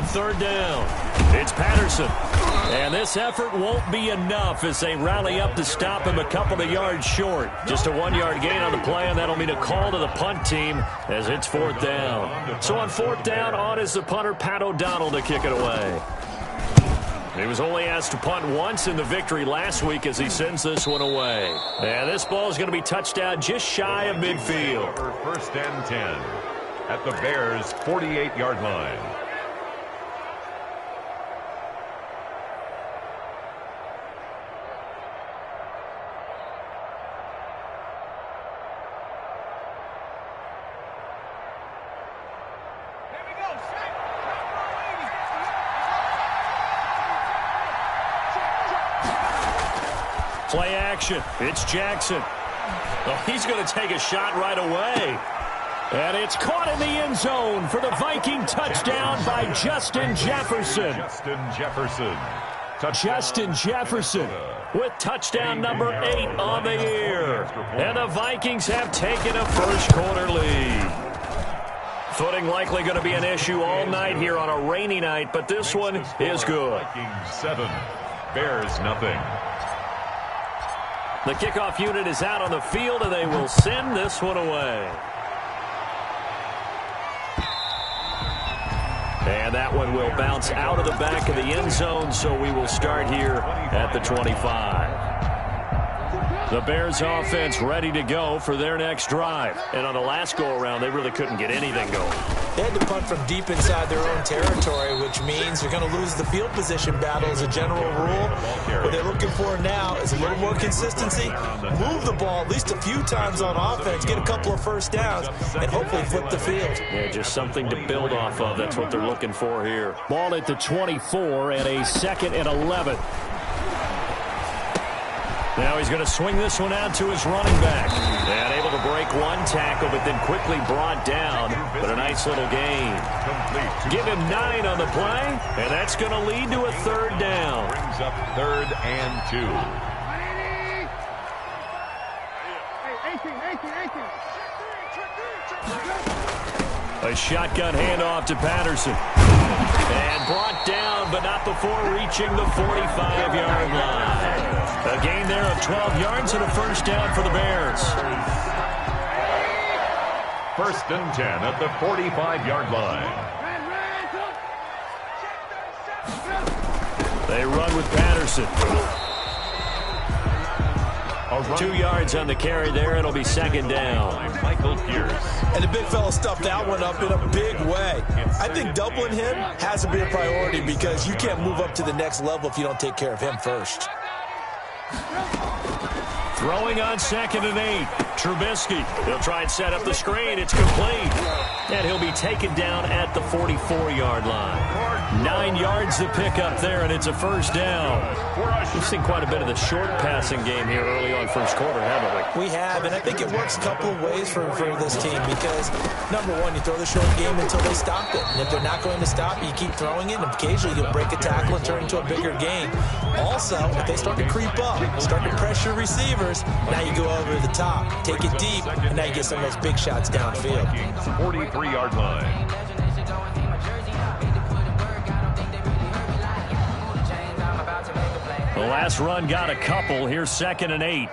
third down. It's Patterson. And this effort won't be enough as they rally up to stop him a couple of yards short. Just a 1-yard gain on the play, and that'll mean a call to the punt team as it's fourth down. So on fourth down, on is the punter, Pat O'Donnell, to kick it away. He was only asked to punt once in the victory last week as he sends this one away. And this ball is going to be touchdown just shy of midfield. First and 10 at the Bears' 48-yard line. Play action. It's Jackson. Oh, he's going to take a shot right away. And it's caught in the end zone for the Viking touchdown by Justin Jefferson. Justin Jefferson with touchdown number 8 on the year. And the Vikings have taken a first-quarter lead. Footing likely going to be an issue all night here on a rainy night, but this one is good. Vikings 7, Bears nothing. The kickoff unit is out on the field, and they will send this one away. And that one will bounce out of the back of the end zone, so we will start here at the 25. The Bears offense ready to go for their next drive. And on the last go-around, they really couldn't get anything going. They had to punt from deep inside their own territory, which means they're going to lose the field position battle as a general rule. What they're looking for now is a little more consistency, move the ball at least a few times on offense, get a couple of first downs, and hopefully flip the field. Yeah, just something to build off of. That's what they're looking for here. Ball at the 24 and a 2nd and 11. Now he's going to swing this one out to his running back. And able to break one tackle, but then quickly brought down. But a nice little gain. Give him 9 on the play, and that's going to lead to a third down. Brings up 3rd and 2. A shotgun handoff to Patterson. And brought down, but not before reaching the 45-yard line. A gain there of 12 yards and a first down for the Bears. 1st and 10 at the 45-yard line. They run with Patterson. 2 yards on the carry there. It'll be 2nd down. Michael Pierce. And the big fella stuffed that one up in a big way. I think doubling him has to be a priority because you can't move up to the next level if you don't take care of him first. Throwing on 2nd and 8. Trubisky. He'll try and set up the screen. It's complete. And he'll be taken down at the 44-yard line. 9 yards to pick up there, and it's a first down. We've seen quite a bit of the short passing game here early on first quarter, haven't we? We have, and I think it works a couple of ways for this team because, number one, you throw the short game until they stop it. And if they're not going to stop it, you keep throwing it, and occasionally you'll break a tackle and turn into a bigger gain. Also, if they start to creep up, start to pressure receivers, now you go over the top, take it deep, and now you get some of those big shots downfield. 43-yard line. The last run got a couple. Here's 2nd and 8.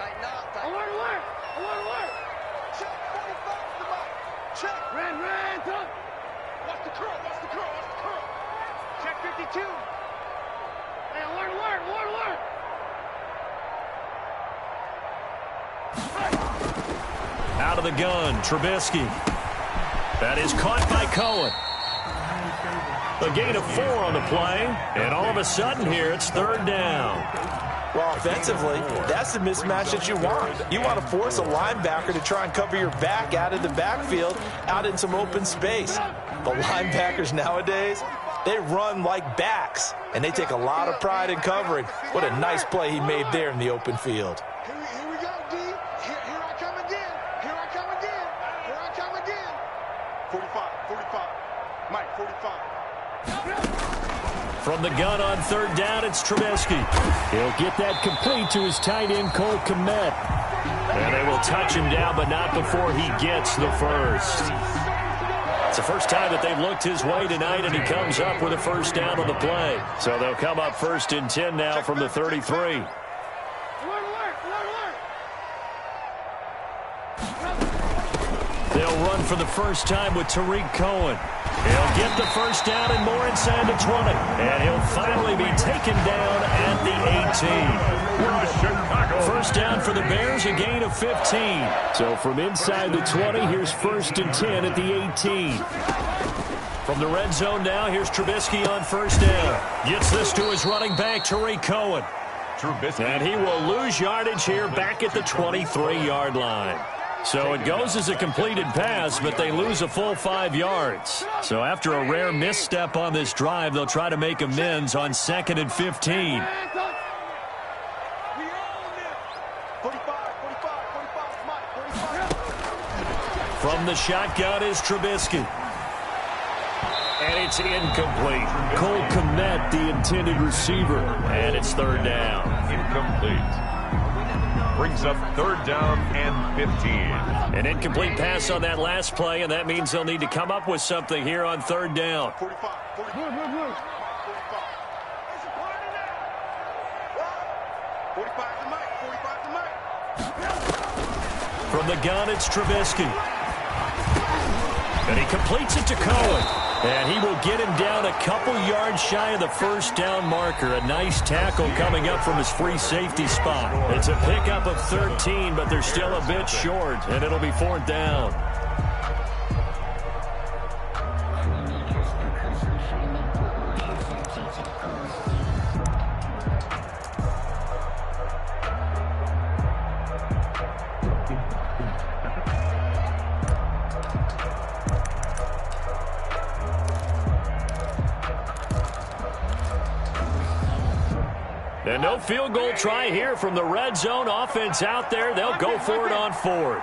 Out of the gun, Trubisky. That is caught by Cohen. A gain of 4 on the play, and all of a sudden here it's 3rd down. Well, offensively, that's the mismatch that you want. You want to force a linebacker to try and cover your back out of the backfield, out in some open space. But linebackers nowadays, they run like backs, and they take a lot of pride in covering. What a nice play he made there in the open field. Here we go, D. Here I come again. Here I come again. Here I come again. 45. Mike, 45. From the gun on 3rd down, it's Trubisky. He'll get that complete to his tight end, Cole Kmet. And they will touch him down, but not before he gets the first. It's the first time that they've looked his way tonight, and he comes up with a first down on the play. So they'll come up 1st and 10 now from the 33. They'll run for the first time with Tariq Cohen. He'll get the first down and more inside the 20. And he'll finally be taken down at the 18. First down for the Bears, a gain of 15. So from inside the 20, here's 1st and 10 at the 18. From the red zone now, here's Trubisky on first down. Gets this to his running back, Tariq Cohen. And he will lose yardage here back at the 23-yard line. So it goes as a completed pass, but they lose a full 5 yards. So after a rare misstep on this drive, they'll try to make amends on 2nd and 15. From the shotgun is Trubisky. And it's incomplete. Cole Kmet, the intended receiver. And it's 3rd down. Incomplete. Brings up 3rd down and 15. An incomplete pass on that last play, and that means they'll need to come up with something here on 3rd down. 45. From the gun, it's Trubisky. And he completes it to Cohen. And he will get him down a couple yards shy of the first down marker. A nice tackle coming up from his free safety spot. It's a pickup of 13, but they're still a bit short, and it'll be 4th down. And no field goal try here from the red zone. Offense out there. They'll go for it on 4th.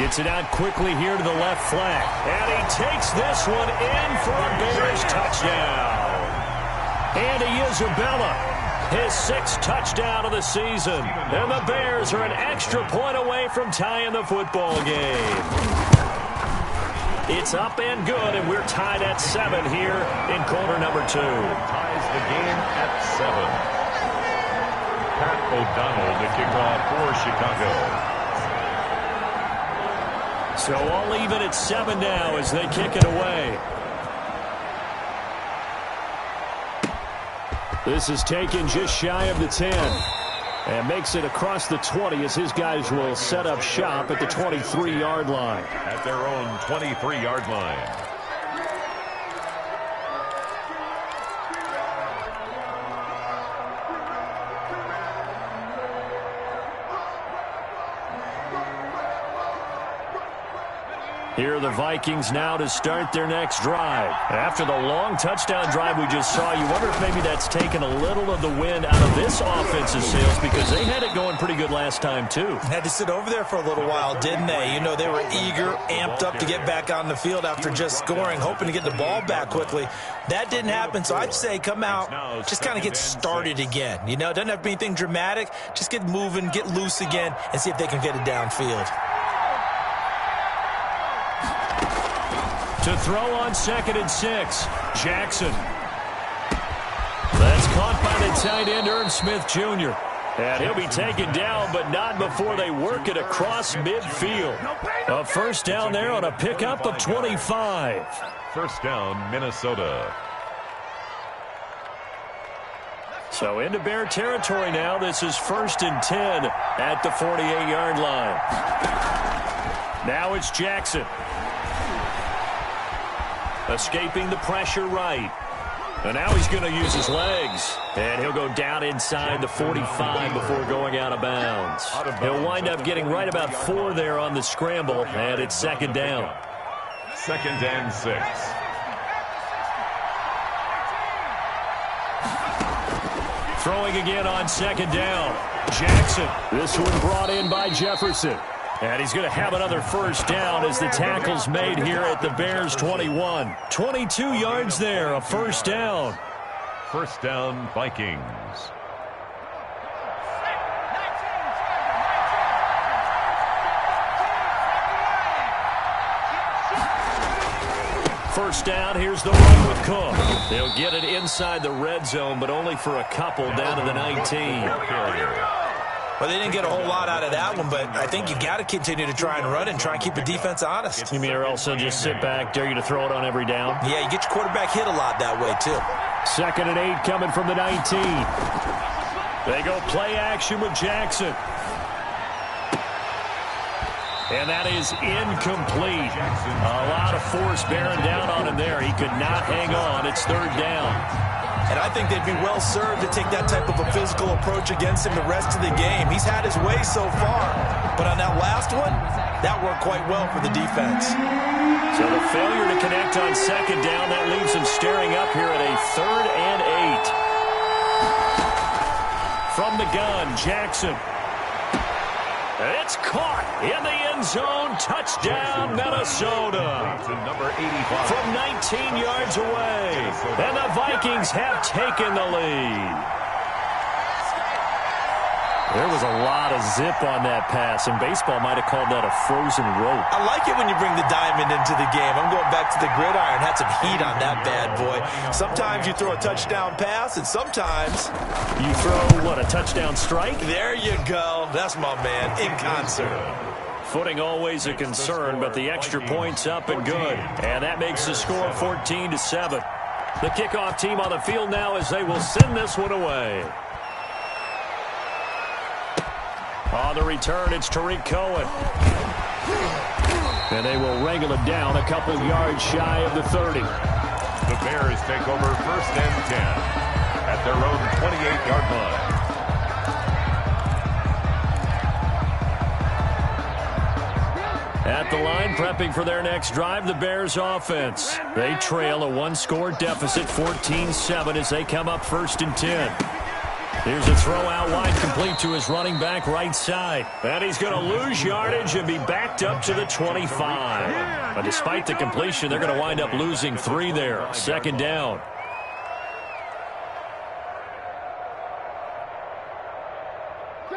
Gets it out quickly here to the left flank. And he takes this one in for a Bears touchdown. Andy Isabella, his 6th touchdown of the season. And the Bears are an extra point away from tying the football game. It's up and good, and we're tied at 7 here in quarter number 2. Ties the game at 7. Pat O'Donnell to kick off for Chicago. So all even at 7 now as they kick it away. This is taken just shy of the 10. And makes it across the 20 as his guys will set up shop at the 23-yard line. At their own 23-yard line. Here are the Vikings now to start their next drive. After the long touchdown drive we just saw, you wonder if maybe that's taken a little of the wind out of this offensive sails, because they had it going pretty good last time, too. Had to sit over there for a little while, didn't they? You know, they were eager, amped up to get back on the field after just scoring, hoping to get the ball back quickly. That didn't happen, so I'd say come out, just kind of get started again. You know, it doesn't have to be anything dramatic. Just get moving, get loose again, and see if they can get it downfield. To throw on 2nd and 6, Jackson. That's caught by the tight end, Irv Smith Jr. And he'll be taken down, but not before they work it across midfield. A first down there on a pickup of 25. First down, Minnesota. So into Bear territory now. This is 1st and 10 at the 48-yard line. Now it's Jackson. Escaping the pressure right. And now he's going to use his legs. And he'll go down inside the 45 before going out of bounds. He'll wind up getting right about 4 there on the scramble, and it's 2nd down. 2nd and 6. Throwing again on 2nd down. Jackson. This one brought in by Jefferson. And he's going to have another first down as the tackle's made here at the Bears 21. 22 yards there, a first down. First down, Vikings. first down. Here's the run with Cook. They'll get it inside the red zone, but only for a couple down to the 19. Well, they didn't get a whole lot out of that one, but I think you got to continue to try and run and try and keep the defense honest. You mean or also just sit back, dare you to throw it on every down? Yeah, you get your quarterback hit a lot that way, too. 2nd and 8 coming from the 19. They go play action with Jackson. And that is incomplete. A lot of force bearing down on him there. He could not hang on. It's 3rd down. And I think they'd be well served to take that type of a physical approach against him the rest of the game. He's had his way so far. But on that last one, that worked quite well for the defense. So the failure to connect on 2nd down, that leaves him staring up here at a 3rd and 8. From the gun, Jackson. It's caught in the end zone. Touchdown, Minnesota. Number 85. From 19 yards away. And the Vikings have taken the lead. There was a lot of zip on that pass, and baseball might have called that a frozen rope. I like it when you bring the diamond into the game. I'm going back to the gridiron. Had some heat on that bad boy. Sometimes you throw a touchdown pass, and sometimes you throw, what, a touchdown strike? There you go. That's my man, in concert. Footing always a concern, but the extra point's up and good. And that makes the score 14-7. The kickoff team on the field now as they will send this one away. On the return, it's Tariq Cohen. And they will wrangle it down a couple yards shy of the 30. The Bears take over 1st and 10 at their own 28-yard line. At the line, prepping for their next drive, the Bears offense. They trail a one-score deficit, 14-7, as they come up 1st and 10. Here's a throw out wide, complete to his running back right side. And he's going to lose yardage and be backed up to the 25. But despite the completion, they're going to wind up losing 3 there. 2nd down.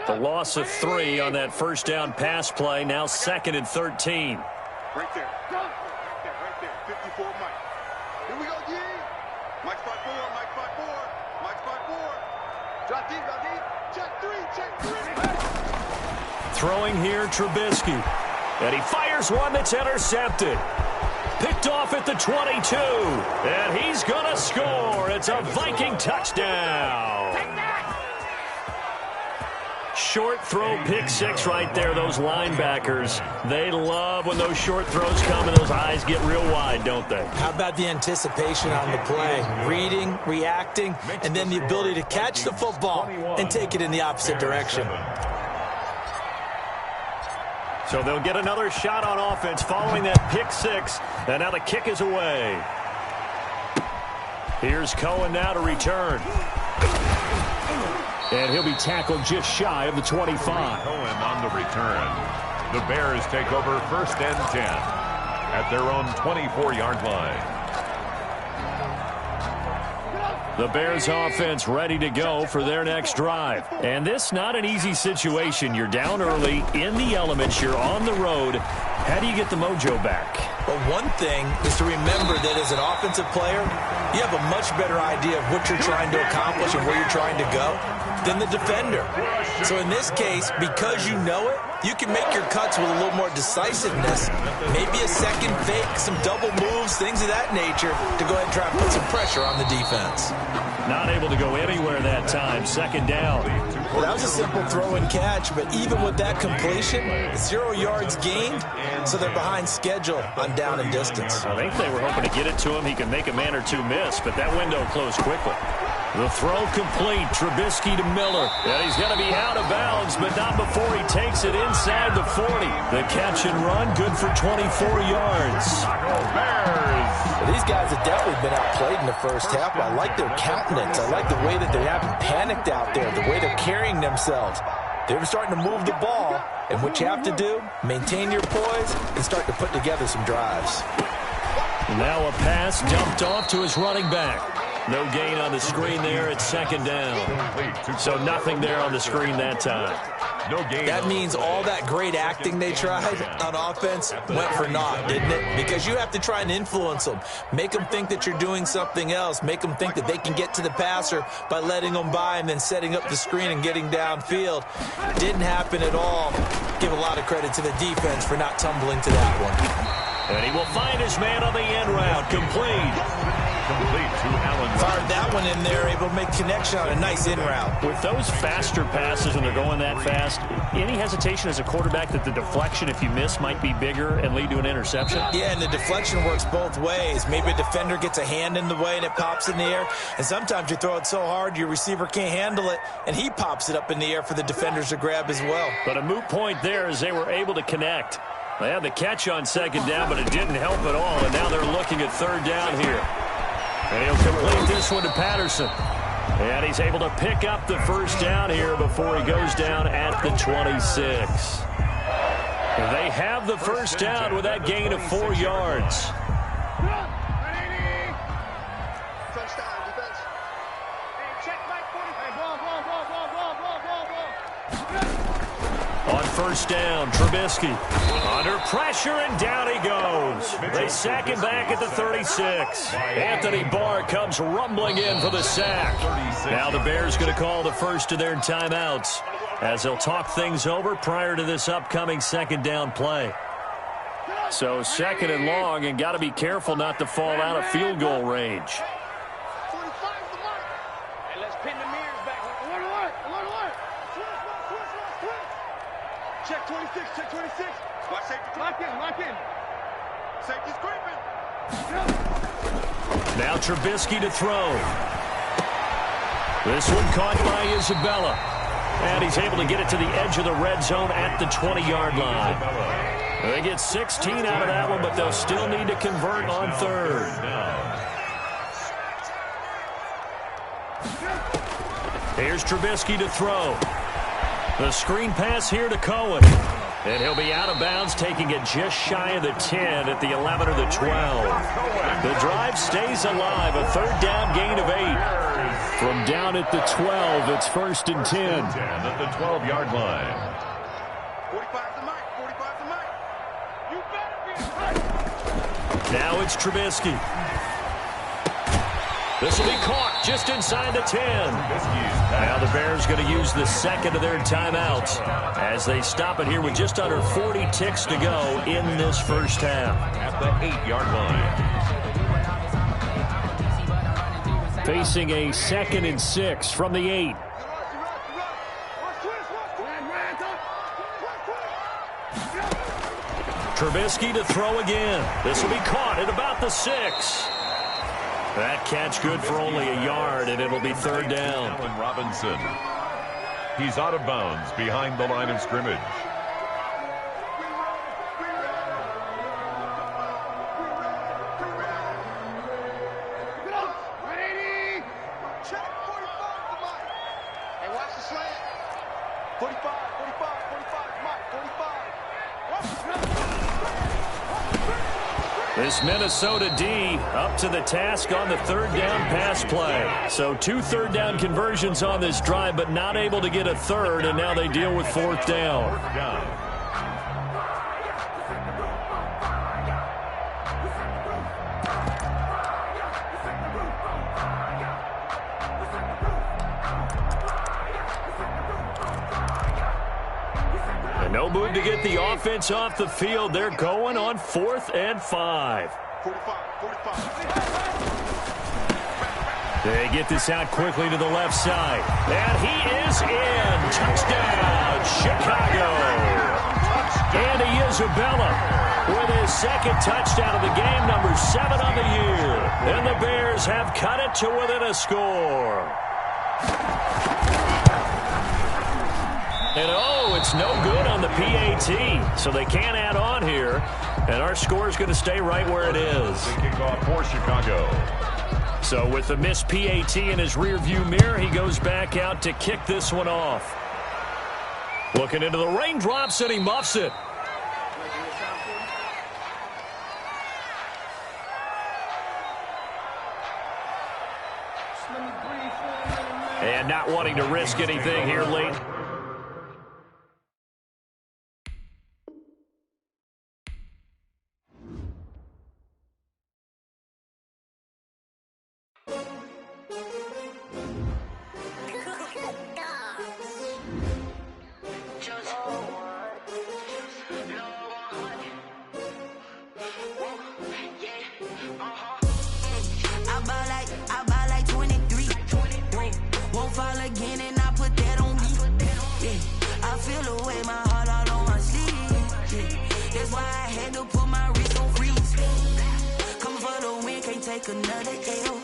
The loss of 3 on that 1st down pass play. Now 2nd and 13. Right there. Right there. 54, Mike. Here we go, G. Mike spot 4, Mike spot 4, Mike spot 4. Drop deep, check 3, check 3. Throwing here, Trubisky. And he fires one that's intercepted. Picked off at the 22. And he's going to score. It's a Viking touchdown. Short throw, pick 6 right there. Those linebackers, they love when those short throws come and those eyes get real wide, don't they? How about the anticipation on the play? Reading, reacting, and then the ability to catch the football and take it in the opposite direction. So they'll get another shot on offense following that pick 6. And now the kick is away. Here's Cohen now to return. And he'll be tackled just shy of the 25. Cohen on the return. The Bears take over 1st and 10 at their own 24-yard line. The Bears offense ready to go for their next drive. And this not an easy situation. You're down early, in the elements, you're on the road. How do you get the mojo back? Well, one thing is to remember that as an offensive player, you have a much better idea of what you're trying to accomplish and where you're trying to go than the defender. So in this case, because you know it, you can make your cuts with a little more decisiveness, maybe a second fake, some double moves, things of that nature, to go ahead and try and put some pressure on the defense. Not able to go anywhere that time. 2nd down. Well, that was a simple throw and catch, but even with that completion, 0 yards gained, so they're behind schedule on down and distance. I think they were hoping to get it to him. He can make a man or two miss, but that window closed quickly. The throw complete. Trubisky to Miller. And he's going to be out of bounds, but not before he takes it inside the 40. The catch and run, good for 24 yards. These guys have definitely been outplayed in the first half. I like their countenance. I like the way that they haven't panicked out there, the way they're carrying themselves. They're starting to move the ball, and what you have to do, maintain your poise and start to put together some drives. Now a pass dumped off to his running back. No gain on the screen there. It's second down. So nothing there on the screen that time. No gain. That means all that great acting they tried on offense went for naught, didn't it? Because you have to try and influence them. Make them think that you're doing something else. Make them think that they can get to the passer by letting them by and then setting up the screen and getting downfield. Didn't happen at all. Give a lot of credit to the defense for not tumbling to that one. And he will find his man on the end route. Complete. Complete to Allen. Fired that one in there, able to make connection on a nice in route. With those faster passes when they're going that fast, any hesitation as a quarterback that the deflection, if you miss, might be bigger and lead to an interception? Yeah, and the deflection works both ways. Maybe a defender gets a hand in the way and it pops in the air. And sometimes you throw it so hard your receiver can't handle it, and he pops it up in the air for the defenders to grab as well. But a moot point there as they were able to connect. They had the catch on second down, but it didn't help at all, and now they're looking at third down here. And he'll complete this one to Patterson. And he's able to pick up the first down here before he goes down at the 26. They have the first down with that gain of 4 yards. On first down, Trubisky under pressure, and down he goes. They sack him back at the 36. Anthony Barr comes rumbling in for the sack. Now the Bears going to call the first of their timeouts as they'll talk things over prior to this upcoming second down play. So second and long, and got to be careful not to fall out of field goal range. Check 26, check 26. Watch safety. Lock in, lock in. Safety's creeping. Now Trubisky to throw. This one caught by Isabella. And he's able to get it to the edge of the red zone at the 20-yard line. They get 16 out of that one, but they'll still need to convert on third. Here's Trubisky to throw. The screen pass here to Cohen. And he'll be out of bounds, taking it just shy of the 10 at the 11 or the 12. The drive stays alive. A third down gain of 8. From down at the 12, it's first and 10. At the 12-yard line. 45 the mic, 45 the mic. You better be. Now it's Trubisky. This will be caught just inside the 10. Now the Bears going to use the second of their timeouts as they stop it here with just under 40 ticks to go in this first half. At the 8-yard line. Facing a 2nd and 6 from the 8. Trubisky to throw again. This will be caught at about the 6. That catch good for only a yard, and it'll be third down. Allen Robinson. He's out of bounds behind the line of scrimmage. Check 45 the mic. Hey, watch the slant. 45, 45, 45, mic, 45. This Minnesota D up to the task on the third down pass play. So 2 third down conversions on this drive, but not able to get a third, and now they deal with fourth down. And no move to get the offense off the field. They're going on 4th and 5. 45, 45. They get this out quickly to the left side. And he is in. Touchdown, Chicago. Andy Isabella with his second touchdown of the game, number 7 on the year. And the Bears have cut it to within a score. And it's no good on the PAT, so they can't add on here. And our score is going to stay right where it is. The kickoff for Chicago. So with the missed PAT in his rearview mirror, he goes back out to kick this one off. Looking into the raindrops, and he muffs it. And not wanting to risk anything here late. Another L.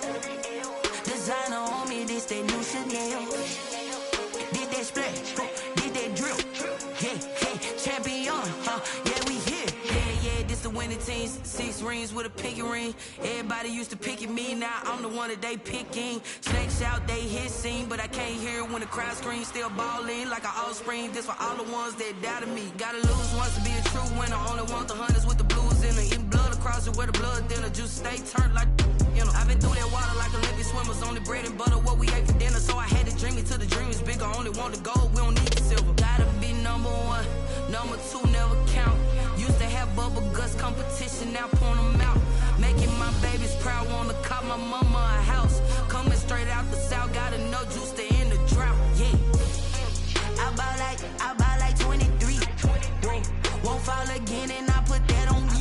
Designer on me, this that new Chanel. Did that splash, did that drill. Yeah, champion, yeah, we here. Yeah, this the winning team. 6 rings with a pinky ring. Everybody used to pick at me, now I'm the one that they picking. Snakes out, they hit scene, but I can't hear when the crowd screams. Still balling like an offspring. This for all the ones that doubted me. Gotta lose once to be a true winner. Only want the hunters with the blues in it. Eating blood across it where the blood thinner. Juice stay turned like. You know, I've been through that water like Olympic swimmers. Only bread and butter, what we ate for dinner. So I had to dream it till the dream is bigger. Only want the gold, we don't need the silver. Gotta be number 1, number 2 never count. Used to have bubble guts competition, now point them out. Making my babies proud, wanna cop my mama a house. Coming straight out the south, gotta know juice to end the drought. Yeah, I buy like 23. Won't fall again and I put that on me.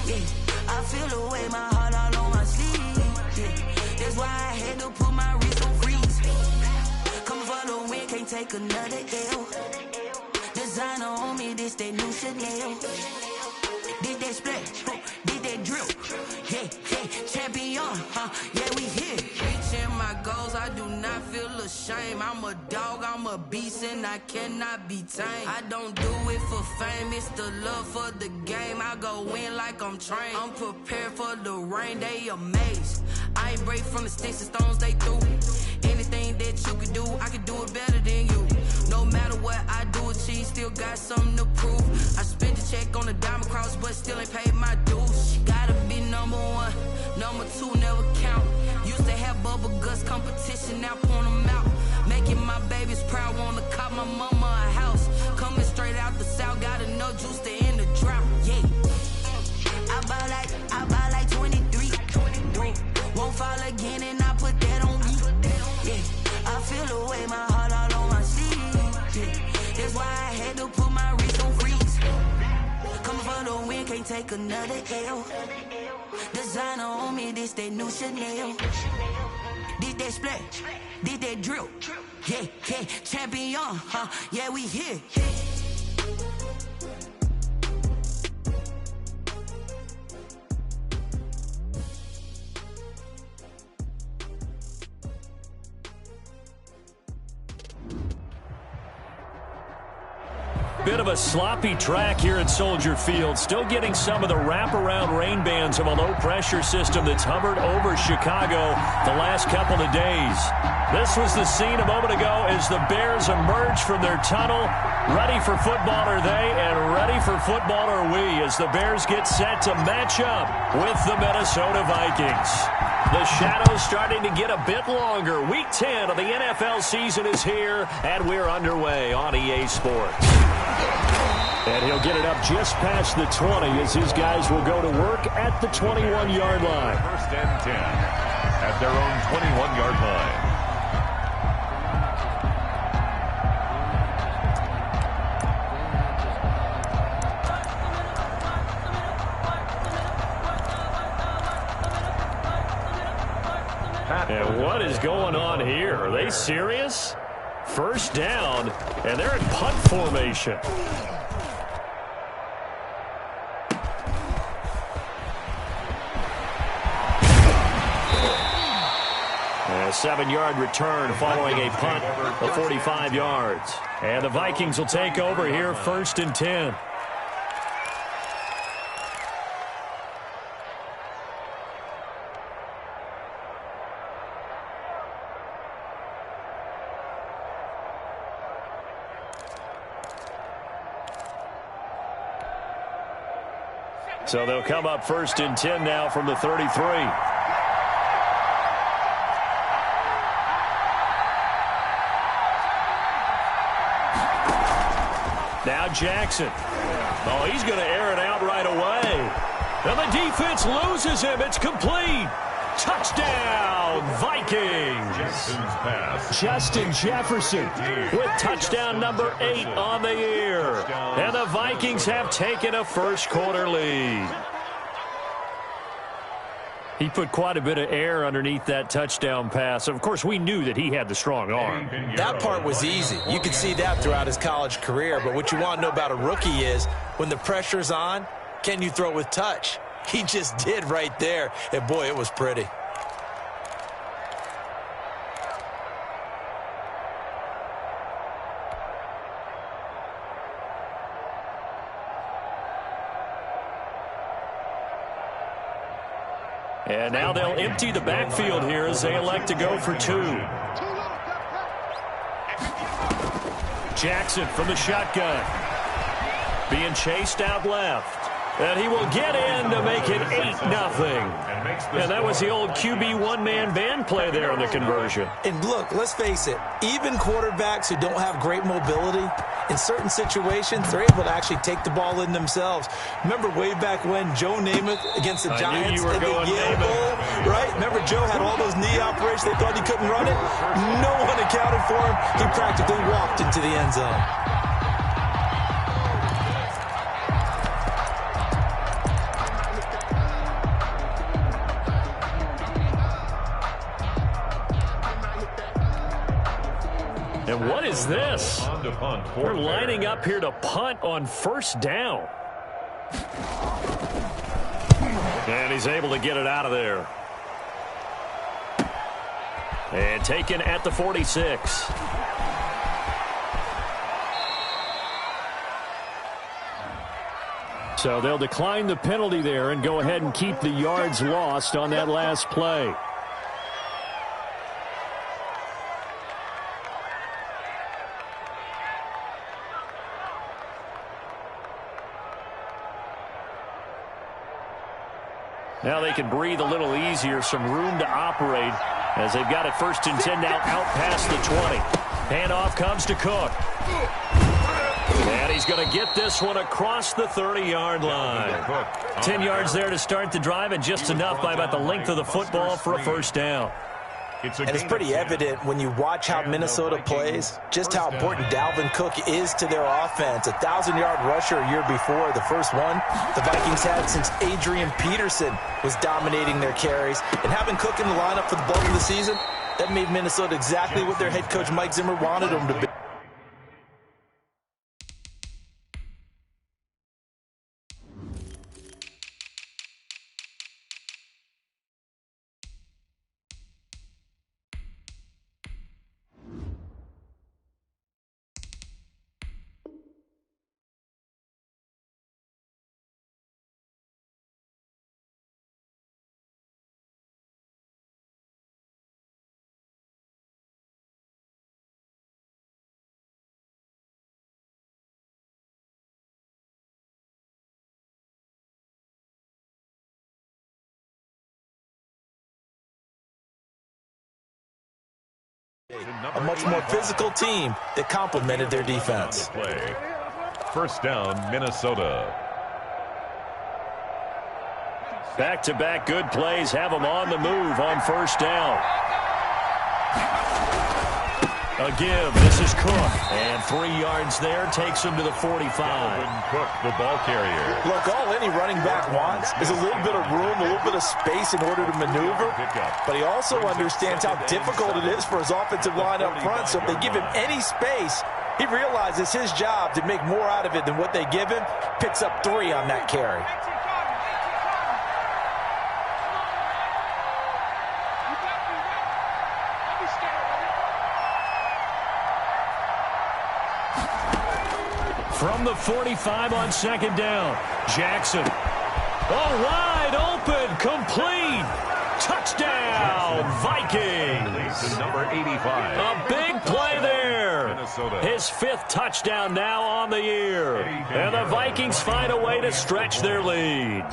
Yeah, I feel the way my heart all on my sleeve. That's why I had to put my wrist on freeze. Coming for the win, can't take another L. Designer on me, this that new Chanel. Did that splash, did that drill. Yeah, champion, yeah, we here. Reaching my goals, I do not feel ashamed. I'm a dog, I'm a beast, and I cannot be tamed. I don't do it for fame, it's the love for the game. I go in like I'm trained. I'm prepared for the rain, they amazed. I ain't break from the sticks and stones they threw. Anything that you can do, I can do it better than you. No matter what I do, achieve, still got something to prove. I spent the check on the diamond cross, but still ain't paid my dues. Gotta be number 1, number 2 never count. Used to have bubble guts competition, now point them out. Making my babies proud, wanna cop my mama a house. Coming straight out the south, gotta know juice to end the drought. Yeah, I buy like 23. Won't fall again and I put that on me. Yeah, I feel the way my heart all on my sleeve. Yeah, that's why I had to put my wrist on freeze. Coming for the win, can't take another L. Designer on me, this that new Chanel. Did that splash, did that drill. Yeah, champion, yeah, we here. Bit of a sloppy track here at Soldier Field. Still getting some of the wraparound rain bands of a low-pressure system that's hovered over Chicago the last couple of days. This was the scene a moment ago as the Bears emerge from their tunnel. Ready for football are they, and ready for football are we as the Bears get set to match up with the Minnesota Vikings. The shadows starting to get a bit longer. Week 10 of the NFL season is here, and we're underway on EA Sports. And he'll get it up just past the 20 as his guys will go to work at the 21-yard line. First and 10 at their own 21-yard line. And what is going on here? Are they serious? First down, and they're in punt formation. A 7-yard return following a punt of 45 yards. And the Vikings will take over here, first and 10. So they'll come up first and 10 now from the 33. Now Jackson. Oh, he's going to air it out right away. And the defense loses him. It's complete. Touchdown, Vikings. Jackson's pass. Justin Jefferson with touchdown number 8 on the year. And the Vikings have taken a first-quarter lead. He put quite a bit of air underneath that touchdown pass. Of course, we knew that he had the strong arm. That part was easy. You could see that throughout his college career. But what you want to know about a rookie is when the pressure's on, can you throw with touch? He just did right there. And, boy, it was pretty. And now they'll empty the backfield here as they elect to go for 2. Jackson from the shotgun. Being chased out left. And he will get in to make it 8-0. And that was the old QB one-man band play there on the conversion. And look, let's face it, even quarterbacks who don't have great mobility, in certain situations, they're able to actually take the ball in themselves. Remember way back when Joe Namath against the Giants in the Yale Bowl, right? Remember Joe had all those knee operations. They thought he couldn't run it. No one accounted for him. He practically walked into the end zone. And what is this? We're lining up here to punt on first down. And he's able to get it out of there. And taken at the 46. So they'll decline the penalty there and go ahead and keep the yards lost on that last play. Now they can breathe a little easier, some room to operate as they've got it 1st and 10 now out past the 20. Handoff comes to Cook. And he's going to get this one across the 30-yard line. 10 yards there to start the drive and just enough by about the length of the football for a first down. And it's pretty evident when you watch how Minnesota plays, just how important Dalvin Cook is to their offense. 1,000-yard rusher a year before, the first one the Vikings had since Adrian Peterson was dominating their carries. And having Cook in the lineup for the bulk of the season, that made Minnesota exactly what their head coach Mike Zimmer wanted them to be. A much more physical team that complemented their defense. First down, Minnesota. Back-to-back good plays have them on the move on first down. A give. This is Cook. And 3 yards there takes him to the 45. Cook, the ball carrier. Look, all any running back wants is a little bit of room, a little bit of space in order to maneuver. But he also understands how difficult it is for his offensive line up front. So if they give him any space, he realizes his job to make more out of it than what they give him. Picks up 3 on that carry. From the 45 on second down, Jackson. Oh, wide open, complete. Touchdown, Vikings. Number 85. A big play there. Minnesota. His 5th touchdown now on the year. And the Vikings find a way to stretch their lead.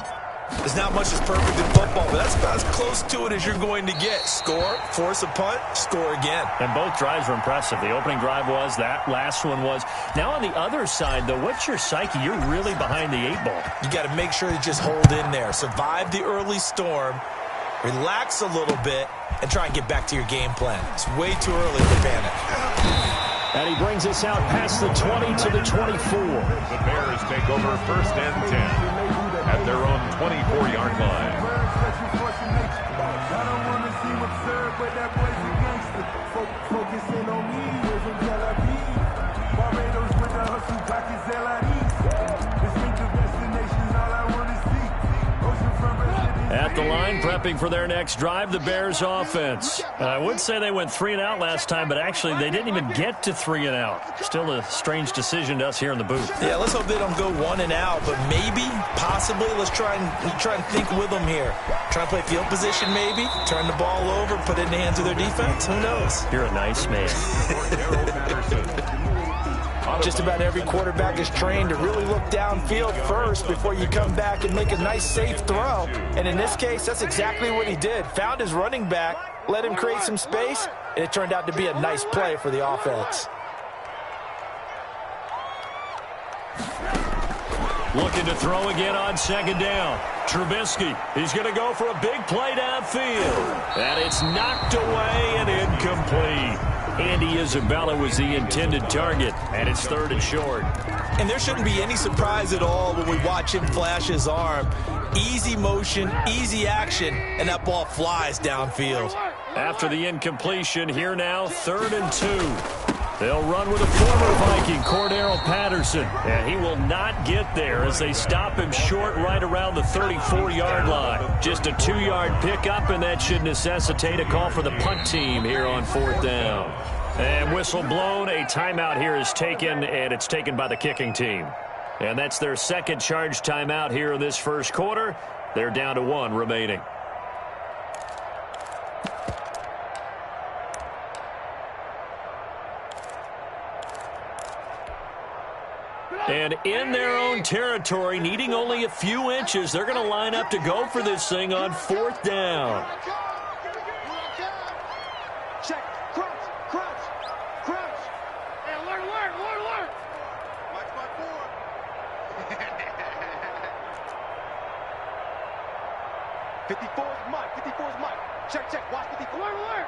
There's not much that's perfect in football, but that's about as close to it as you're going to get. Score, force a punt, score again. And both drives were impressive. The opening drive was, that last one was. Now on the other side, though, what's your psyche? You're really behind the 8-ball. You got to make sure you just hold in there. Survive the early storm, relax a little bit, and try and get back to your game plan. It's way too early to panic. And he brings us out past the 20 to the 24. The Bears take over first and 10 at their own 24-yard line. At the line, prepping for their next drive, the Bears offense. I would say they went 3 and out last time, but actually they didn't even get to 3 and out. Still a strange decision to us here in the booth. Yeah, let's hope they don't go 1 and out, but maybe, possibly, let's try and think with them here. Try and play field position maybe, turn the ball over, put it in the hands of their defense. Who knows? You're a nice man. Just about every quarterback is trained to really look downfield first before you come back and make a nice, safe throw. And in this case, that's exactly what he did. Found his running back, let him create some space, and it turned out to be a nice play for the offense. Looking to throw again on second down. Trubisky, he's going to go for a big play downfield. And it's knocked away and incomplete. Andy Isabella was the intended target, and it's 3rd and short. And there shouldn't be any surprise at all when we watch him flash his arm. Easy motion, easy action, and that ball flies downfield. After the incompletion, here now, 3rd and 2. They'll run with a former Viking, Cordero Patterson, and he will not get there as they stop him short right around the 34-yard line. Just a 2-yard pickup, and that should necessitate a call for the punt team here on 4th down. And whistle blown, a timeout here is taken, and it's taken by the kicking team. And that's their second charge timeout here in this first quarter. They're down to 1 remaining. And in their own territory, needing only a few inches, they're going to line up to go for this thing on 4th down. Check. Crunch. Hey, alert. Mike spot 4. 54's Mike. Check. Watch 54. Alert.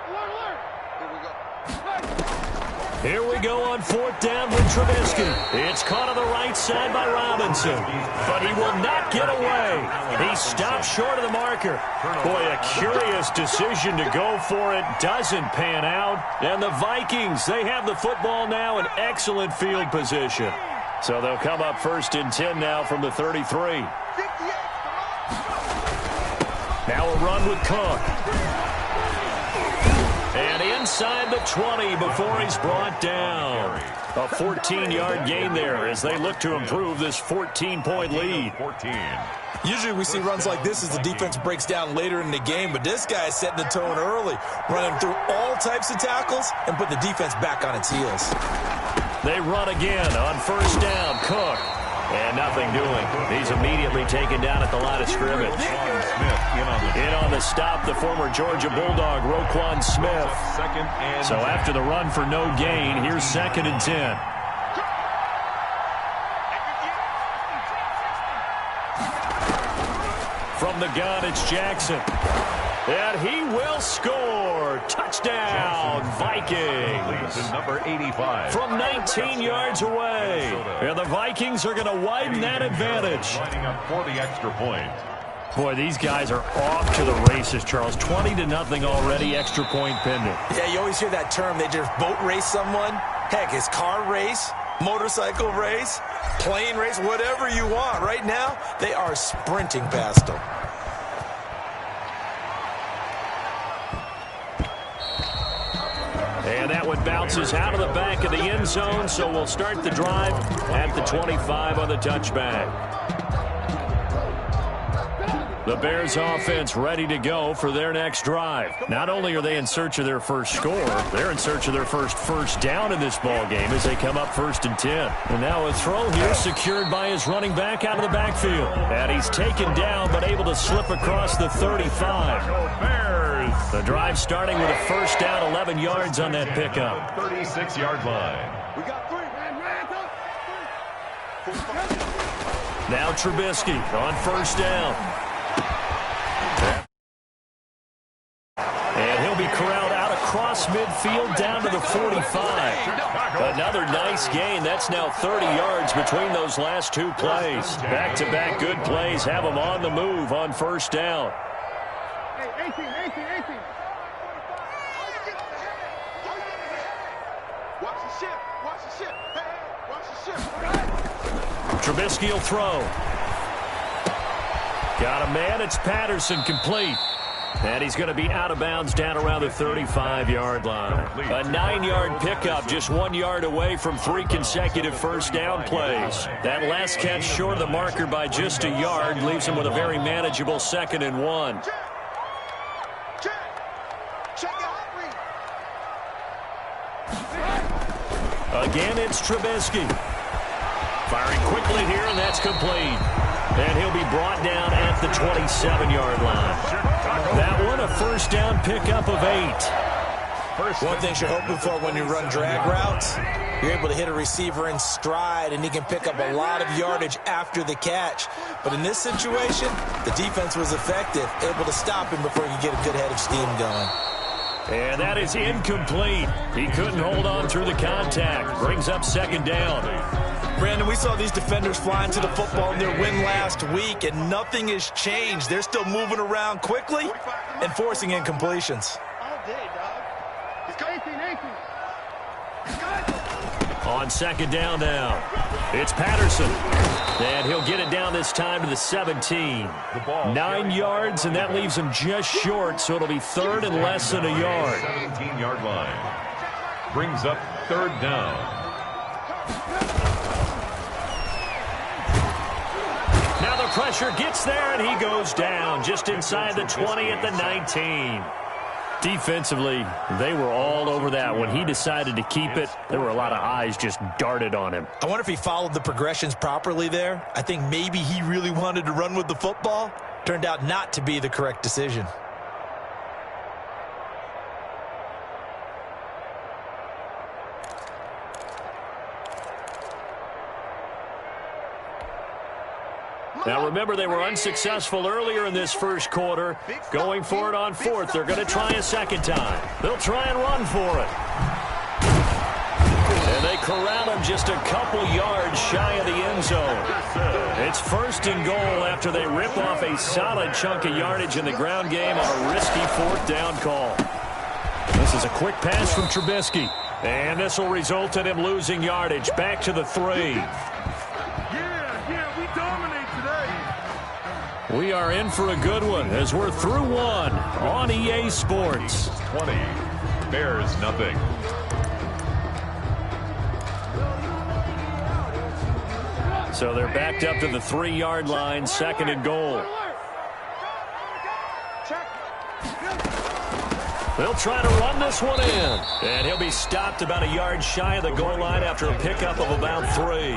Here we go. Here we go on 4th down with Trubisky. It's caught on the right side by Robinson, but he will not get away. He stopped short of the marker. Boy, a curious decision to go for it. Doesn't pan out. And the Vikings, they have the football now in excellent field position. So they'll come up 1st and 10 now from the 33. Now a run with Cook. And inside the 20 before he's brought down. A 14-yard gain there as they look to improve this 14-point lead. 14. Usually we see runs like this as the defense breaks down later in the game, but this guy is setting the tone early, running through all types of tackles and put the defense back on its heels. They run again on 1st down. Cook. And nothing doing. He's immediately taken down at the line of scrimmage. In on the stop, the former Georgia Bulldog, Roquan Smith. So after the run for no gain, here's 2nd and 10. From the gun, it's Jackson. And he will score. Touchdown, Vikings. Number 85. From 19 yards away. And the Vikings are going to widen that advantage. Lining up for the extra point. Boy, these guys are off to the races, Charles. 20-0 already, extra point pending. Yeah, you always hear that term. They just boat race someone. Heck, it's car race, motorcycle race, plane race, whatever you want. Right now, they are sprinting past them. And that one bounces out of the back of the end zone, so we'll start the drive at the 25 on the touchback. The Bears offense ready to go for their next drive. Not only are they in search of their first score, they're in search of their first down in this ball game as they come up 1st and 10. And now a throw here secured by his running back out of the backfield. And he's taken down but able to slip across the 35. The drive starting with a 1st down, 11 yards on that pickup. 36-yard line. We got 3. Now Trubisky on 1st down. And he'll be corralled out across midfield down to the 45. Another nice gain. That's now 30 yards between those last 2 plays. Back-to-back good plays have them on the move on 1st down. Hey, 18. Watch the ship. Hey, watch the ship. Trubisky will throw. Got a man. It's Patterson, complete. And he's going to be out of bounds down around the 35-yard line. A 9-yard pickup, just 1 yard away from 3 consecutive 1st down plays. That last catch short of the marker by just a yard leaves him with a very manageable 2nd and 1. Again, it's Trubisky. Firing quickly here, and that's complete. And he'll be brought down at the 27-yard line. That one, a 1st down pickup of 8. One thing you're hoping for when you run drag routes, you're able to hit a receiver in stride, and he can pick up a lot of yardage after the catch. But in this situation, the defense was effective, able to stop him before he could get a good head of steam going. And that is incomplete. He couldn't hold on through the contact. Brings up 2nd down. Brandon, we saw these defenders flying to the football in their win last week, and nothing has changed. They're still moving around quickly and forcing incompletions. All day, dog. He's got 18. On 2nd down now, it's Patterson. And he'll get it down this time to the 17. 9 yards, and that leaves him just short, so it'll be 3rd and less than a yard. 17-yard line. Brings up 3rd down. Now the pressure gets there, and he goes down just inside the 20 at the 19. Defensively, they were all over that. When he decided to keep it, there were a lot of eyes just darted on him. I wonder if he followed the progressions properly there. I think maybe he really wanted to run with the football. Turned out not to be the correct decision. Now remember, they were unsuccessful earlier in this 1st quarter. Going for it on 4th. They're going to try a 2nd time. They'll try and run for it. And they corral him just a couple yards shy of the end zone. It's 1st and goal after they rip off a solid chunk of yardage in the ground game on a risky 4th down call. This is a quick pass from Trubisky. And this will result in him losing yardage back to the 3. We are in for a good one as we're through 1 on EA Sports. 20. Bears nothing. So they're backed up to the 3-yard line, 2nd and goal. They'll try to run this one in. And he'll be stopped about a yard shy of the goal line after a pickup of about 3.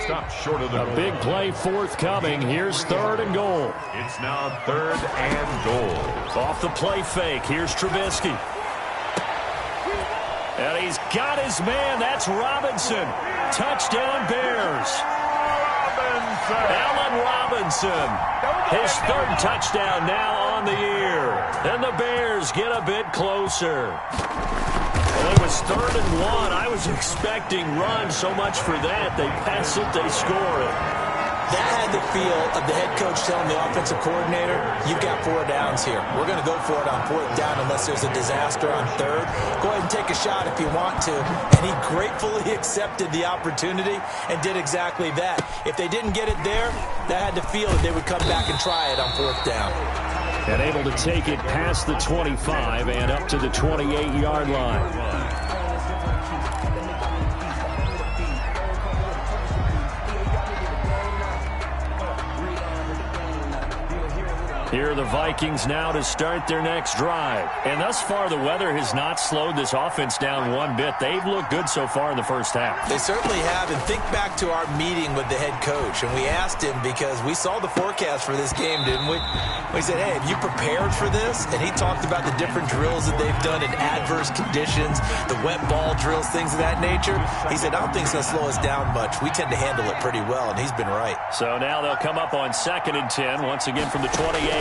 Stopped short of the goal. A big play forthcoming. Here's 3rd and goal. It's now 3rd and goal. Off the play fake. Here's Trubisky. And he's got his man. That's Robinson. Touchdown Bears. Allen Robinson. His 3rd touchdown now on the year. And the Bears get a bit closer. Well, it was 3rd and 1. I was expecting run, so much for that. They pass it, they score it. That had the feel of the head coach telling the offensive coordinator, you've got 4 downs here. We're going to go for it on 4th down unless there's a disaster on 3rd. Go ahead and take a shot if you want to. And he gratefully accepted the opportunity and did exactly that. If they didn't get it there, that had the feel that they would come back and try it on 4th down. And able to take it past the 25 and up to the 28-yard line. Here are the Vikings now to start their next drive. And thus far, the weather has not slowed this offense down one bit. They've looked good so far in the first half. They certainly have. And think back to our meeting with the head coach. And we asked him, because we saw the forecast for this game, didn't we? We said, hey, have you prepared for this? And he talked about the different drills that they've done in adverse conditions, the wet ball drills, things of that nature. He said, I don't think it's going to slow us down much. We tend to handle it pretty well, and he's been right. So now they'll come up on 2nd and 10, once again from the 28.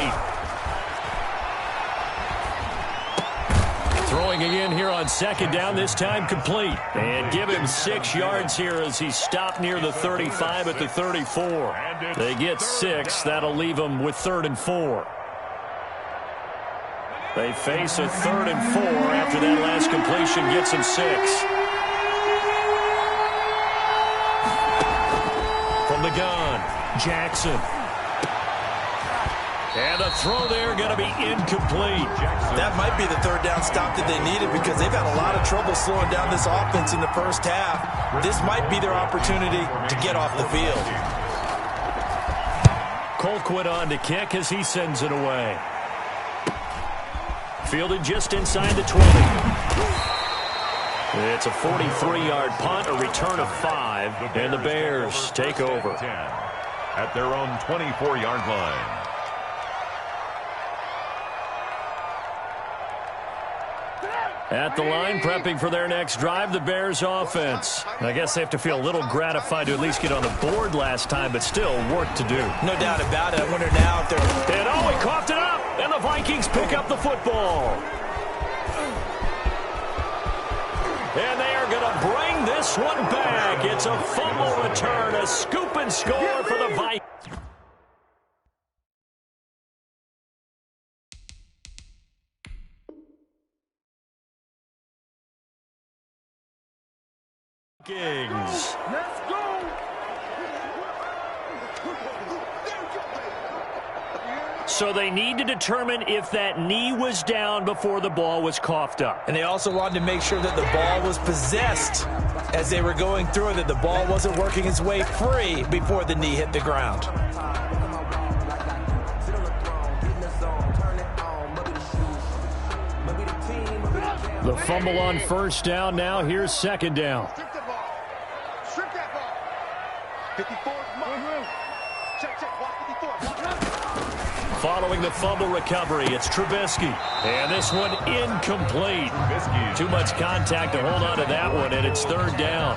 Throwing again here on 2nd down, this time complete. And give him 6 yards here as he stopped near the 35 at the 34. They get 6. That'll leave them with 3rd and 4. They face a 3rd and 4 after that last completion gets them 6. From the gun, Jackson. And the throw there going to be incomplete. That might be the 3rd down stop that they needed, because they've had a lot of trouble slowing down this offense in the first half. This might be their opportunity to get off the field. Colquitt on to kick as he sends it away. Fielded just inside the 20. It's a 43-yard punt, a return of 5, and the Bears take over. At their own 24-yard line. At the line, prepping for their next drive, the Bears offense. I guess they have to feel a little gratified to at least get on the board last time, but still work to do. No doubt about it. I wonder now if they're... And oh, he coughed it up, and the Vikings pick up the football. And they are going to bring this one back. It's a fumble return, a scoop and score for the Vikings. Let's go. So they need to determine if that knee was down before the ball was coughed up. And they also wanted to make sure that the ball was possessed as they were going through it, that the ball wasn't working its way free before the knee hit the ground. The fumble on 1st down. Now here's 2nd down. Strip that ball. 54 is mine. Check, watch 54. Following the fumble recovery, it's Trubisky. And this one incomplete. Too much contact to hold on to that one, and it's 3rd down.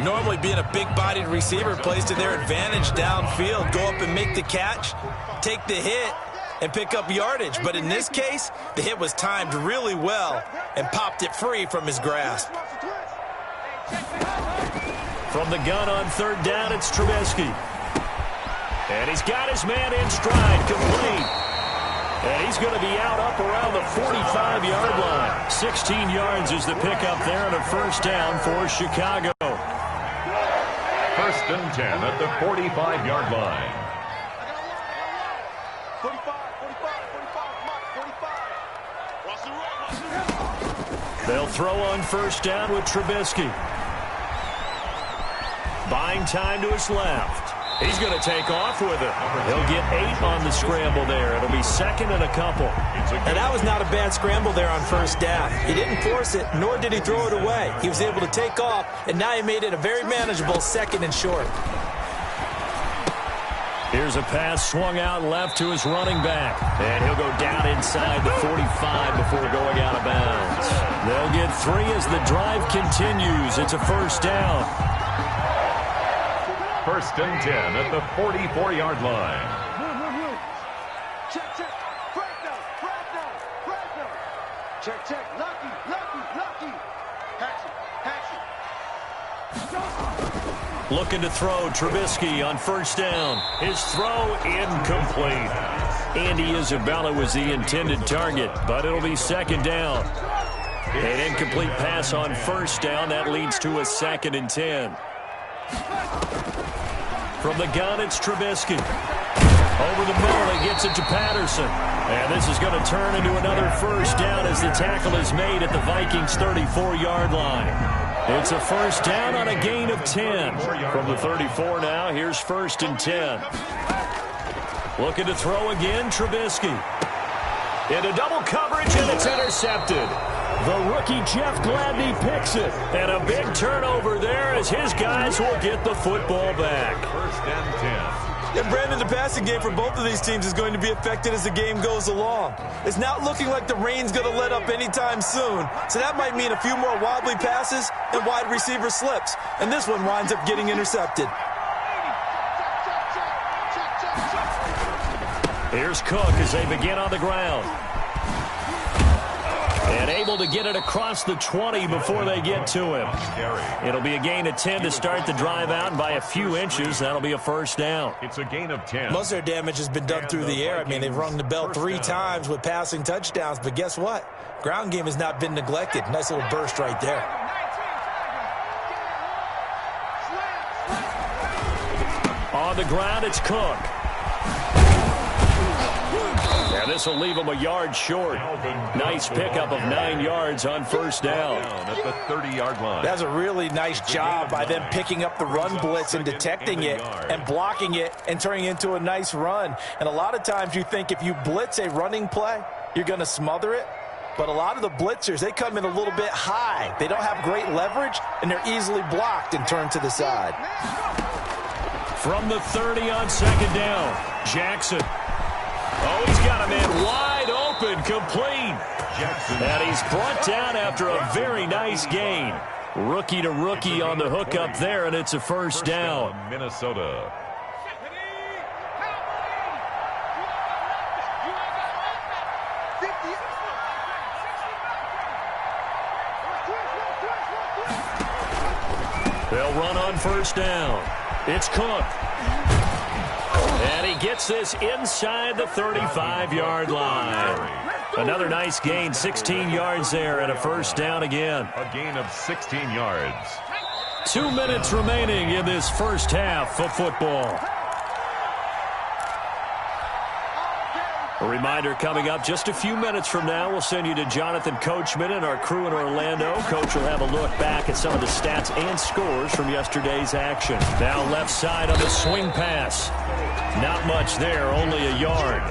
Normally being a big-bodied receiver plays to their advantage downfield. Go up and make the catch, take the hit, and pick up yardage. But in this case, the hit was timed really well and popped it free from his grasp. From the gun on 3rd down, it's Trubisky. And he's got his man in stride, complete. And he's going to be out up around the 45-yard line. 16 yards is the pickup there and a 1st down for Chicago. 1st and 10 at the 45-yard line. 45. Watch the run. They'll throw on 1st down with Trubisky. Buying time to his left. He's going to take off with it. He'll get 8 on the scramble there. It'll be 2nd and a couple. And that was not a bad scramble there on 1st down. He didn't force it, nor did he throw it away. He was able to take off, and now he made it a very manageable 2nd and short. Here's a pass swung out left to his running back. And he'll go down inside the 45 before going out of bounds. They'll get 3 as the drive continues. It's a 1st down. 1st and 10 at the 44-yard line. Check. Break down. Check. Lucky. Hatchet. Looking to throw, Trubisky on 1st down. His throw incomplete. Andy Isabella was the intended target, but it'll be 2nd down. An incomplete pass on 1st down. That leads to a 2nd and 10. From the gun, it's Trubisky. Over the middle, he gets it to Patterson. And this is going to turn into another 1st down as the tackle is made at the Vikings' 34-yard line. It's a 1st down on a gain of 10. From the 34 now, here's 1st and 10. Looking to throw again, Trubisky. Into double coverage, and it's intercepted. The rookie Jeff Gladney picks it. And a big turnover there as his guys will get the football back. First and 10. And Brandon, the passing game for both of these teams is going to be affected as the game goes along. It's not looking like the rain's going to let up anytime soon. So that might mean a few more wobbly passes and wide receiver slips. And this one winds up getting intercepted. Here's Cook as they begin on the ground. And able to get it across the 20 before they get to him. It'll be a gain of 10 to start the drive out, and by a few inches, that'll be a first down. It's a gain of 10. Most of their damage has been done through the air. I mean, they've rung the bell 3 times with passing touchdowns, but guess what? Ground game has not been neglected. Nice little burst right there. On the ground, it's Cook. And this will leave him a yard short. Nice pickup of 9 yards on first down. At the 30-yard line. That's a really nice job by them picking up the run blitz and detecting it and blocking it and turning it into a nice run. And a lot of times you think if you blitz a running play, you're going to smother it. But a lot of the blitzers, they come in a little bit high. They don't have great leverage, and they're easily blocked and turned to the side. From the 30 on second down, Jackson. Oh, he's got a man wide open, complete. And he's brought down after a very nice gain. Rookie to rookie on the hook up there, and it's a first down. Minnesota. They'll run on first down. It's Cook. And he gets this inside the 35-yard line. Another nice gain, 16 yards there, and a first down again. A gain of 16 yards. 2 minutes remaining in this first half of football. A reminder coming up just a few minutes from now, we'll send you to Jonathan Coachman and our crew in Orlando. Coach will have a look back at some of the stats and scores from yesterday's action. Now left side on the swing pass. Not much there, only a yard.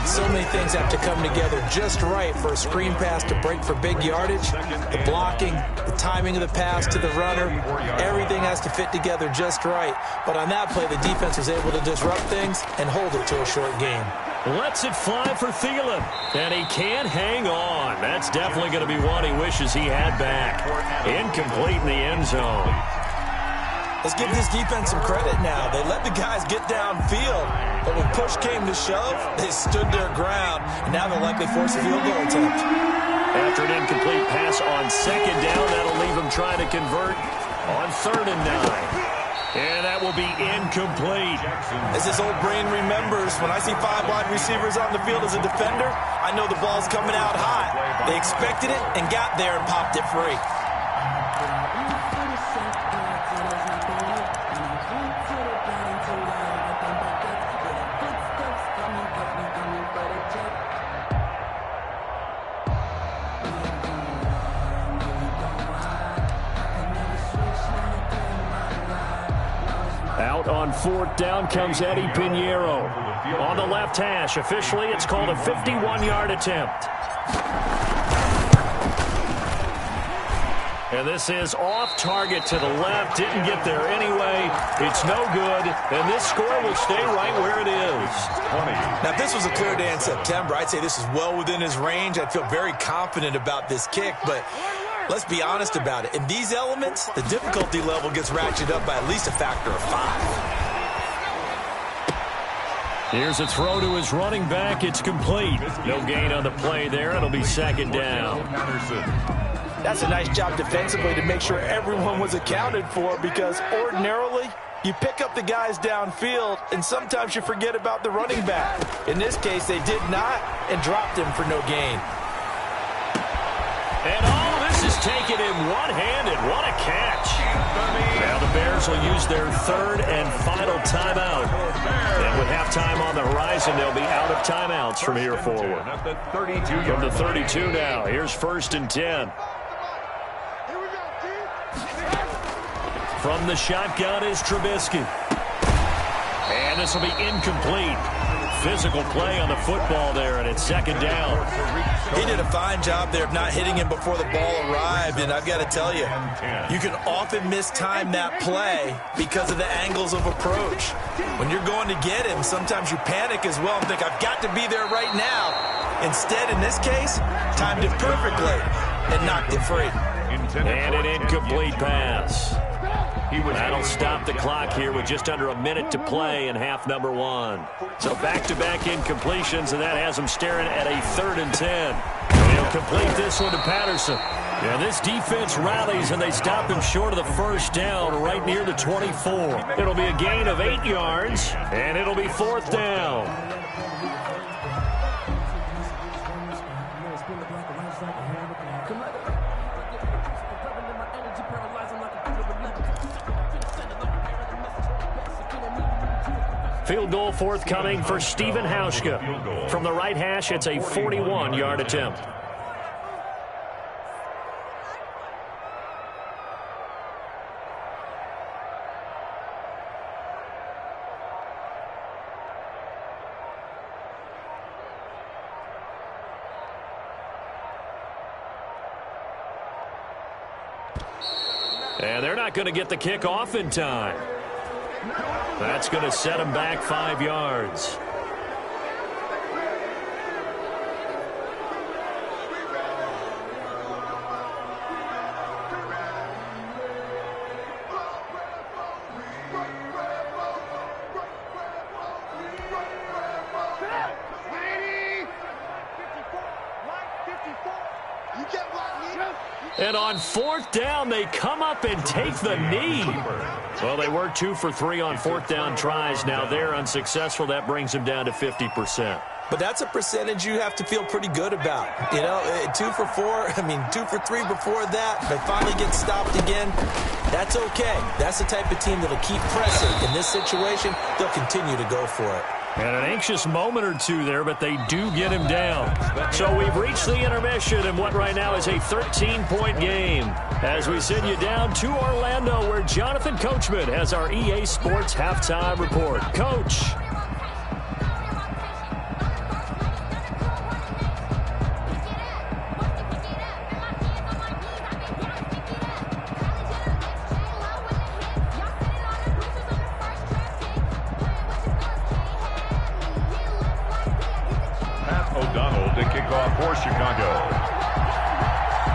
So many things have to come together just right for a screen pass to break for big yardage. The blocking, the timing of the pass to the runner, everything has to fit together just right. But on that play, the defense was able to disrupt things and hold it to a short game. Lets it fly for Thielen, and he can't hang on. That's definitely going to be one he wishes he had back. Incomplete in the end zone. Let's give this defense some credit now. They let the guys get downfield, but when push came to shove, they stood their ground, and now they'll likely force a field goal attempt. After an incomplete pass on second down, that'll leave him trying to convert on 3rd and 9. And that will be incomplete. As this old brain remembers, when I see 5 wide receivers on the field as a defender, I know the ball's coming out hot. They expected it and got there and popped it free. Out on 4th down comes Eddie Pinheiro. On the left hash, officially it's called a 51-yard attempt. And this is off target to the left. Didn't get there anyway. It's no good. And this score will stay right where it is. 20. Now, if this was a clear day in September, I'd say this is well within his range. I'd feel very confident about this kick, but let's be honest about it. In these elements, the difficulty level gets ratcheted up by at least a factor of 5. Here's a throw to his running back. It's complete. No gain on the play there. It'll be 2nd down. That's a nice job defensively to make sure everyone was accounted for, because ordinarily you pick up the guys downfield and sometimes you forget about the running back. In this case, they did not and dropped him for no gain. And all this is taken in one-handed. What a catch. Now the Bears will use their 3rd and final timeout. And with halftime on the horizon, they'll be out of timeouts from here forward. From the 32 now, here's 1st and 10. From the shotgun is Trubisky. And this will be incomplete. physical play on the football there, and it's second down. He did a fine job there of not hitting him before the ball arrived, and I've got to tell you, you can often mistime that play because of the angles of approach. When you're going to get him, sometimes you panic as well and think, I've got to be there right now. Instead, in this case, timed it perfectly and knocked it free. And an incomplete pass. That'll stop the clock here with just under a minute to play in half number one. So back-to-back incompletions, and that has him staring at a 3rd and 10. And he'll complete this one to Patterson. And this defense rallies, and they stop him short of the first down right near the 24. It'll be a gain of 8 yards, and it'll be 4th down. Field goal forthcoming for Stephen Hauschka. From the right hash, it's a 41-yard attempt. And they're not going to get the kick off in time. That's going to set them back 5 yards. And on 4th down, they come up and take the knee. Well, they were 2 for 3 on 4th down tries. Now they're unsuccessful. That brings them down to 50%. But that's a percentage you have to feel pretty good about. You know, 2 for 4, 2 for 3 before that. They finally get stopped again. That's okay. That's the type of team that'll keep pressing. In this situation, they'll continue to go for it. And an anxious moment or two there, but they do get him down. So we've reached the intermission in what right now is a 13-point game. As we send you down to Orlando, where Jonathan Coachman has our EA Sports halftime report. Coach. O'Donnell to kick off for Chicago.